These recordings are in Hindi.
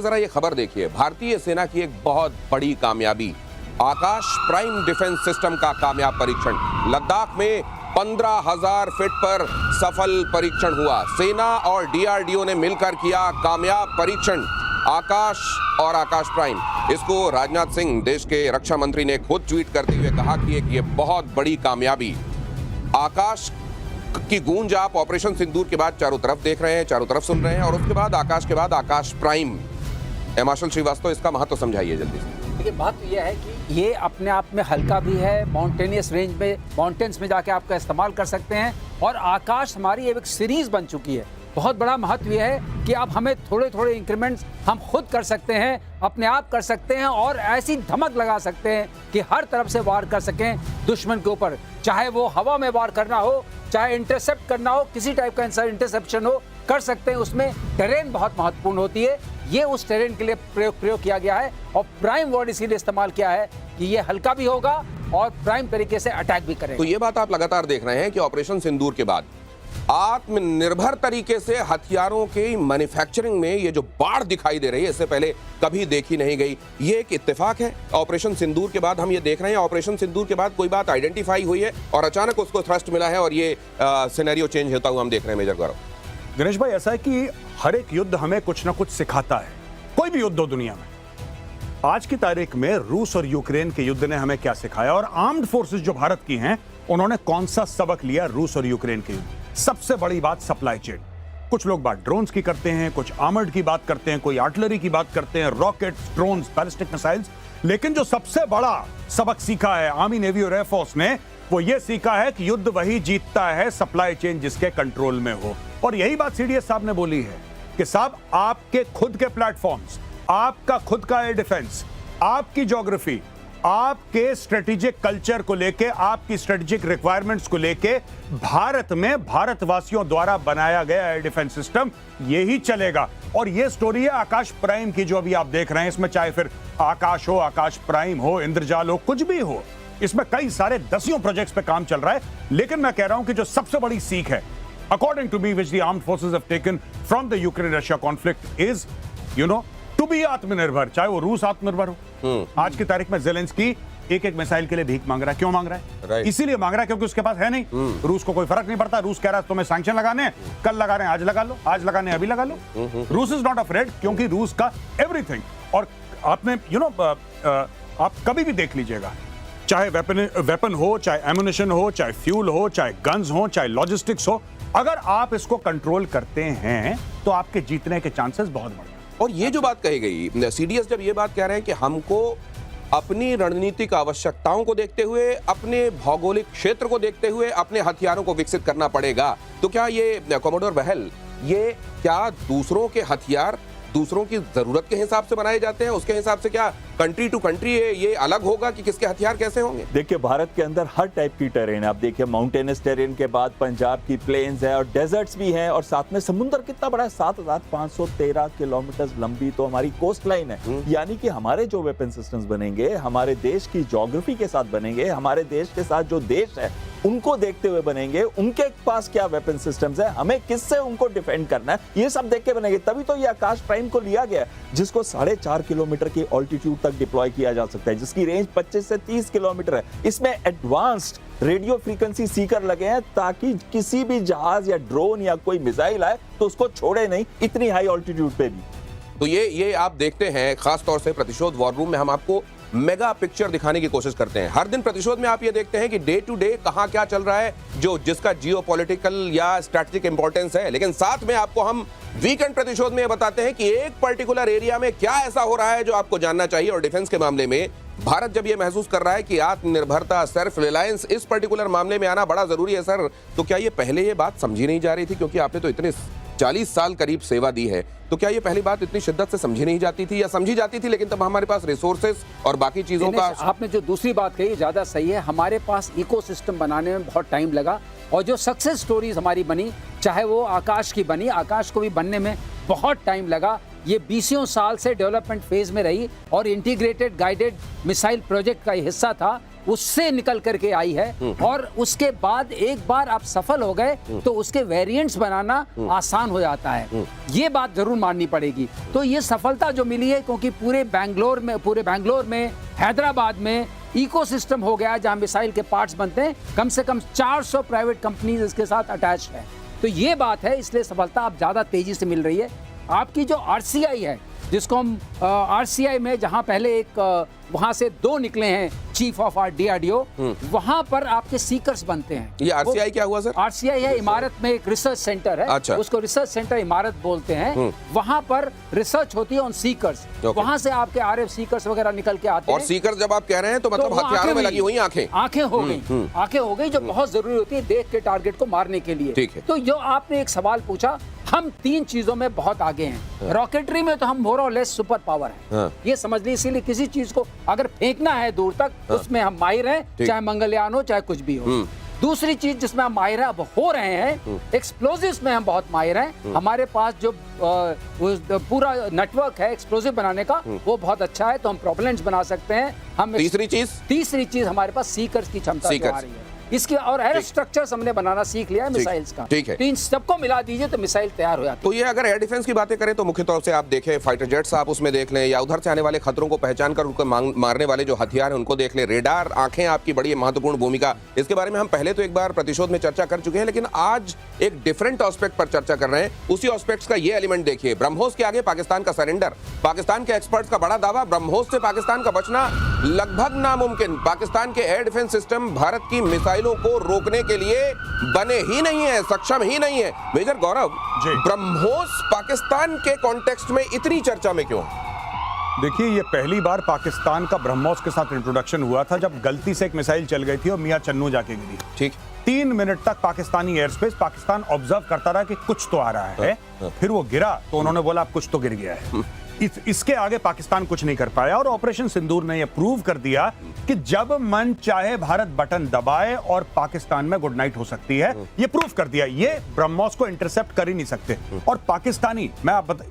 जरा ये खबर देखिए, भारतीय सेना की एक बहुत बड़ी कामयाबी, आकाश प्राइम डिफेंस सिस्टम का कामयाब परीक्षण। लद्दाख में 15,000 फीट पर सफल परीक्षण हुआ। सेना और डीआरडीओ ने मिलकर किया कामयाब परीक्षण, आकाश और आकाश प्राइम। इसको राजनाथ सिंह, देश के रक्षा मंत्री, ने खुद ट्वीट करते हुए कहा कि ये बहुत बड़ी कामयाबी। आकाश की गूंज आप ऑपरेशन सिंदूर के बाद चारों तरफ देख रहे हैं, चारों तरफ सुन रहे हैं, और उसके बाद आकाश प्राइम। मार्शल श्रीवास्तव, इसका महत्व समझाइए जल्दी से। देखिए, बात तो यह है कि ये अपने आप में हल्का भी है, माउंटेनियस रेंज में, माउंटेन्स में जाके आपका इस्तेमाल कर सकते हैं। और आकाश हमारी एक सीरीज बन चुकी है। बहुत बड़ा महत्व यह है कि अब हमें थोड़े थोड़े इंक्रीमेंट्स हम खुद कर सकते हैं, अपने आप कर सकते हैं, और ऐसी धमक लगा सकते हैं कि हर तरफ से वार कर सकें दुश्मन के ऊपर। चाहे वो हवा में वार करना हो, चाहे इंटरसेप्ट करना हो, किसी टाइप का इंटरसेप्शन हो, कर सकते हैं। उसमें टेरेन बहुत महत्वपूर्ण होती है। ये उस टेरेन के लिए प्रयोग किया गया है, और प्राइम वर्ड इसीलिए इस्तेमाल किया है कि ये हल्का भी होगा और प्राइम तरीके से अटैक भी करेगा। तो ये बात आप लगातार देख रहे हैं कि ऑपरेशन सिंदूर के बाद आत्मनिर्भर तरीके से हथियारों की मैन्युफैक्चरिंग में ये जो बाढ़ दिखाई दे रही है, इससे पहले कभी देखी नहीं गई। ये एक इत्तेफाक है। ऑपरेशन सिंदूर के बाद हम ये देख रहे हैं, ऑपरेशन सिंदूर के बाद कोई बात आइडेंटिफाई हुई है और अचानक उसको थ्रस्ट मिला है, और ये सिनेरियो चेंज होता हुआ हम देख रहे हैं। मेजर गौरव, गणेश भाई, ऐसा है कि हर एक युद्ध हमें कुछ ना कुछ सिखाता है, कोई भी युद्ध हो दुनिया में। आज की तारीख में रूस और यूक्रेन के युद्ध ने हमें क्या सिखाया, और आर्म्ड फोर्सेस जो भारत की हैं, उन्होंने कौन सा सबक लिया रूस और यूक्रेन के युद्ध। सबसे बड़ी बात सप्लाई चेन। कुछ लोग बात ड्रोन्स की करते हैं, कुछ आर्मर्ड की बात करते हैं, कोई आर्टिलरी की बात करते हैं, रॉकेट्स, ड्रोन्स, बैलिस्टिक मिसाइल्स। लेकिन जो सबसे बड़ा सबक सीखा है आर्मी, नेवी और एयरफोर्स ने, वो ये सीखा है कि युद्ध वही जीतता है सप्लाई चेन जिसके कंट्रोल में हो। और यही बात सीडीएस साहब ने बोली है कि साहब, आपके खुद के प्लेटफॉर्म्स, आपका खुद का एयर डिफेंस, आपकी ज्योग्राफी, आपके स्ट्रेटेजिक कल्चर को लेके, आपकी स्ट्रेटेजिक रिक्वायरमेंट्स को लेके भारत में भारतवासियों द्वारा बनाया गया एयर डिफेंस सिस्टम यही चलेगा। और ये स्टोरी है आकाश प्राइम की, जो अभी आप देख रहे हैं। इसमें चाहे फिर आकाश हो, आकाश प्राइम हो, इंद्रजाल हो, कुछ भी हो, इसमें कई सारे दसियों प्रोजेक्ट्स पे काम चल रहा है। लेकिन मैं कह रहा हूं कि जो सबसे बड़ी सीख है, according to me, which the armed forces have taken from the Ukraine-Russia conflict is, to be आत्मनिर्भर। चाहे वो रूस आत्मनिर्भर हो। आज की तारीख में ज़ेलेंस्की एक मिसाइल के लिए भीख मांग रहा है। क्यों मांग रहा है? Right. इसीलिए मांग रहा है क्योंकि उसके पास है नहीं। रूस को कोई फर्क नहीं पड़ता। रूस कह रहा है तुम्हें सैंक्शन लगाने हैं, कल लगा रहे हैं, आज लगा लो, आज लगाने अभी लगा लो। रूस इज नॉट अफ्रेड, क्योंकि रूस का एवरीथिंग, और आपने आप कभी भी देख लीजिएगा, चाहे वेपन हो, चाहे एमुनिशन हो, चाहे फ्यूल हो, चाहे गन्स हो, चाहे लॉजिस्टिक्स हो, अगर आप इसको कंट्रोल करते हैं तो आपके जीतने के चांसेस बहुत बढ़ जाते हैं। और ये जो बात कही गई, सीडीएस जब ये बात कह रहे हैं कि हमको अपनी रणनीतिक आवश्यकताओं को देखते हुए, अपने भौगोलिक क्षेत्र को देखते हुए अपने हथियारों को विकसित करना पड़ेगा, तो क्या ये कमोडोर बहल, ये क्या दूसरों के हथियार दूसरों की जरूरत के हिसाब से बनाए जाते हैं? उसके हिसाब से क्या कंट्री टू कंट्री ये अलग होगा कि किसके हथियार कैसे होंगे? देखिए, भारत के अंदर हर टाइप की टेरेन है। आप देखिए, माउंटेनस टेरेन के बाद पंजाब की प्लेन्स है, और डेजर्ट्स भी हैं, और साथ में समुद्र कितना बड़ा है, 7,513 किलोमीटर लंबी तो हमारी कोस्ट लाइन है। यानी कि हमारे जो वेपन सिस्टम्स बनेंगे, हमारे देश की ज्योग्राफी के साथ बनेंगे, हमारे देश के साथ जो देश है उनको देखते हुए बनेंगे, उनके पास क्या वेपन सिस्टम्स है, हमें किससे उनको डिफेंड करना है, ये सब देख के बनेंगे। तभी तो ये आकाश प्राइम को लिया गया, जिसको 4.5 किलोमीटर की ऑल्टीट्यूड तक डिप्लॉय किया जा सकता है, जिसकी रेंज 25 से 30 किलोमीटर है। इसमें एडवांस्ड रेडियो फ्रीक्वेंसी सीकर लगे हैं, ताकि किसी भी जहाज या ड्रोन या कोई मिसाइल आए तो उसको छोड़े नहीं, इतनी हाई ऑल्टीट्यूड पे भी। तो ये आप देखते हैं, खास तौर से प्रतिशोध वॉर रूम में हम आपको मेगा पिक्चर दिखाने की कोशिश करते हैं। हर दिन प्रतिशोध में आप ये देखते हैं कि डे टू डे कहां क्या चल रहा है, जिसका जियोपॉलिटिकल या स्ट्रैटेजिक इंपॉर्टेंस है। लेकिन साथ में आपको हम वीकेंड प्रतिशोध में बताते हैं कि एक पर्टिकुलर एरिया में क्या ऐसा हो रहा है जो आपको जानना चाहिए। और डिफेंस के मामले में भारत जब ये महसूस कर रहा है कि आत्मनिर्भरता, सेल्फ रिलायंस इस पर्टिकुलर मामले में आना बड़ा जरूरी है सर, तो क्या ये पहले ये बात समझी नहीं जा रही थी? क्योंकि आपने तो इतने 40 साल करीब सेवा दी है, तो क्या ये पहली बात इतनी शिद्दत से समझी नहीं जाती थी, या समझी जाती थी लेकिन तब हमारे पास रिसोर्सेस और बाकी चीजों का? आपने जो दूसरी बात कही ज्यादा सही है। हमारे पास इकोसिस्टम बनाने में बहुत टाइम लगा, और जो सक्सेस स्टोरीज हमारी बनी, चाहे वो आकाश की बनी, आकाश को भी बनने में बहुत टाइम लगा। ये 20 साल से डेवलपमेंट फेज में रही और इंटीग्रेटेड गाइडेड मिसाइल प्रोजेक्ट का हिस्सा था। उससे निकल करके आई है, और उसके बाद एक बार आप सफल हो गए तो उसके वेरिएंट्स बनाना आसान हो जाता है। ये बात जरूर माननी पड़ेगी। तो ये सफलता जो मिली है, क्योंकि पूरे बैंगलोर में हैदराबाद में इकोसिस्टम हो गया जहां मिसाइल के पार्ट्स बनते हैं। कम से कम 400 प्राइवेट कंपनीज इसके साथ अटैच है। तो ये बात है, इसलिए सफलता अब ज्यादा तेजी से मिल रही है। आपकी जो आरसीआई है, जिसको हम आरसीआई में जहां पहले एक वहां से 2 निकले हैं चीफ ऑफ डीआरडीओ, वहां पर आपके सीकर्स बनते हैं। ये आरसीआई क्या हुआ सर? आरसीआई है इमारत में एक रिसर्च सेंटर है। अच्छा। उसको रिसर्च सेंटर इमारत बोलते हैं। वहां पर रिसर्च होती है ऑन सीकर्स। वहां से आपके आरएफ सीकर्स वगैरह निकल के आते और हैं। सीकर जब आप कह रहे हैं तो मतलब वो हथियारों में लगी हुई आंखें आंखें हो गई जो बहुत जरूरी होती है देख के टारगेट को मारने के लिए। ठीक है। तो जो आपने एक सवाल पूछा, हम 3 चीजों में बहुत आगे हैं। रॉकेटरी में तो हम मोर और लेस सुपर पावर हैं, ये समझ लीजिए। इसीलिए किसी चीज को अगर फेंकना है दूर तक, उसमें हम माहिर हैं, चाहे मंगलयान हो चाहे कुछ भी हो। दूसरी चीज जिसमें हम माहिर हैं, अब हो रहे हैं, एक्सप्लोजिव्स में हम बहुत माहिर हैं। हमारे पास जो पूरा नेटवर्क है एक्सप्लोजिव बनाने का, वो बहुत अच्छा है। तो हम प्रोपेलेंट्स बना सकते हैं। हम तीसरी चीज हमारे पास सीकर्स की क्षमता जो आ रही है इसकी, और एयर स्ट्रक्चर्स हमने बनाना सीख लिया है मिसाइल्स का। ठीक है। तो इन सबको मिला दीजिए तो मिसाइल तैयार हो जाती है। तो ये अगर एयर डिफेंस की बातें करें तो मुख्य तौर से आप देखें फाइटर जेट्स आप उसमें देख लें, या उधर से आने वाले खतरों को पहचान कर उनको मारने वाले जो हथियार हैं उनको देख लें। रेडार आंखें आपकी बड़ी महत्वपूर्ण भूमिका, इसके बारे में हम पहले तो एक बार प्रतिशोध में चर्चा कर चुके हैं, लेकिन आज एक डिफरेंट एस्पेक्ट पर चर्चा कर रहे हैं। उसी एस्पेक्ट्स का ये एलिमेंट देखिए, ब्रह्मोस के आगे पाकिस्तान का सरेंडर। पाकिस्तान के एक्सपर्ट्स का बड़ा दावा, ब्रह्मोस से पाकिस्तान का बचना लगभग नामुमकिन। पाकिस्तान के एयर डिफेंस सिस्टम भारत की मिसाइलों को रोकने के लिए बने ही नहीं है, सक्षम ही नहीं है। मेजर गौरव, ब्रह्मोस पाकिस्तान के कॉन्टेक्स्ट में इतनी चर्चा में क्यों? देखिए, ये पहली बार पाकिस्तान का ब्रह्मोस के साथ इंट्रोडक्शन हुआ था जब गलती से एक मिसाइल चल गई थी और मियां चन्नू जाके गिरी। ठीक। 3 मिनट तक Pakistani air space Pakistan observe करता रहा कि कुछ तो आ रहा है। फिर वो गिरा तो उन्होंने बोला अब कुछ तो गिर गया है। इसके आगे पाकिस्तान कुछ नहीं कर पाया, और ऑपरेशन सिंदूर ने यह प्रूव कर दिया कि जब मन चाहे भारत बटन दबाए और पाकिस्तान में गुड नाइट हो सकती है। ये प्रूव कर दिया। ये ब्रह्मोस को इंटरसेप्ट कर ही नहीं सकते। और पाकिस्तानी,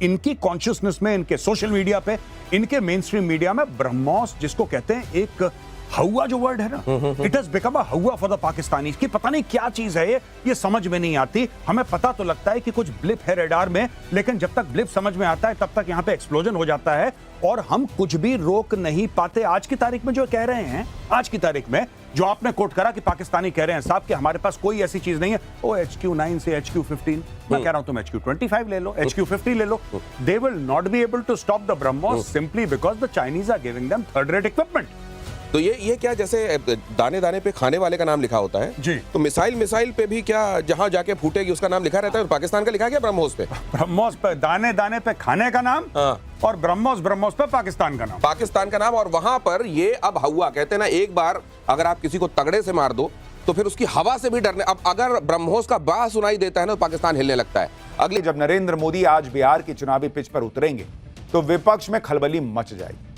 इनकी कॉन्शियसनेस में, इनके सोशल मीडिया पे, इनके मेन स्ट्रीम मीडिया में ब्रह्मोस, जिसको कहते हैं एक हवा जो वर्ड है ना, इट हैज बिकम अ हवा फॉर द पाकिस्तानी। की पता नहीं क्या चीज है ये समझ में नहीं आती। हमें पता तो लगता है कि कुछ ब्लिप है रेडार में, लेकिन जब तक ब्लिप समझ में आता है तब तक यहाँ पे एक्सप्लोजन हो जाता है और हम कुछ भी रोक नहीं पाते। आज की तारीख में जो कह रहे हैं, आज की तारीख में जो आपने कोट करा कि पाकिस्तानी कह रहे हैं साहब कि हमारे पास कोई ऐसी चीज नहीं है, वो HQ-9 से HQ-15, मैं कह रहा हूं तुम HQ-25 ले लो, HQ-50 ले लो, they will not be able to stop the BrahMos simply because the Chinese are giving them third rate equipment. तो ये क्या, जैसे दाने दाने पे खाने वाले का नाम लिखा होता है जी, तो मिसाइल पे भी क्या जहां जाके फूटेगी उसका नाम लिखा रहता है? पाकिस्तान का लिखा गया ब्रह्मोस पे? ब्रह्मोस पे दाने दाने पे खाने का नाम, और ब्रह्मोस पे पाकिस्तान का नाम। पाकिस्तान का नाम। और वहां पर ये अब हवा कहते हैं ना, एक बार अगर आप किसी को तगड़े से मार दो तो फिर उसकी हवा से भी डरने। अब अगर ब्रह्मोस का बा सुनाई देता है ना तो पाकिस्तान हिलने लगता है। जब नरेंद्र मोदी आज बिहार की चुनावी पिच पर उतरेंगे तो विपक्ष में खलबली मच जाएगी।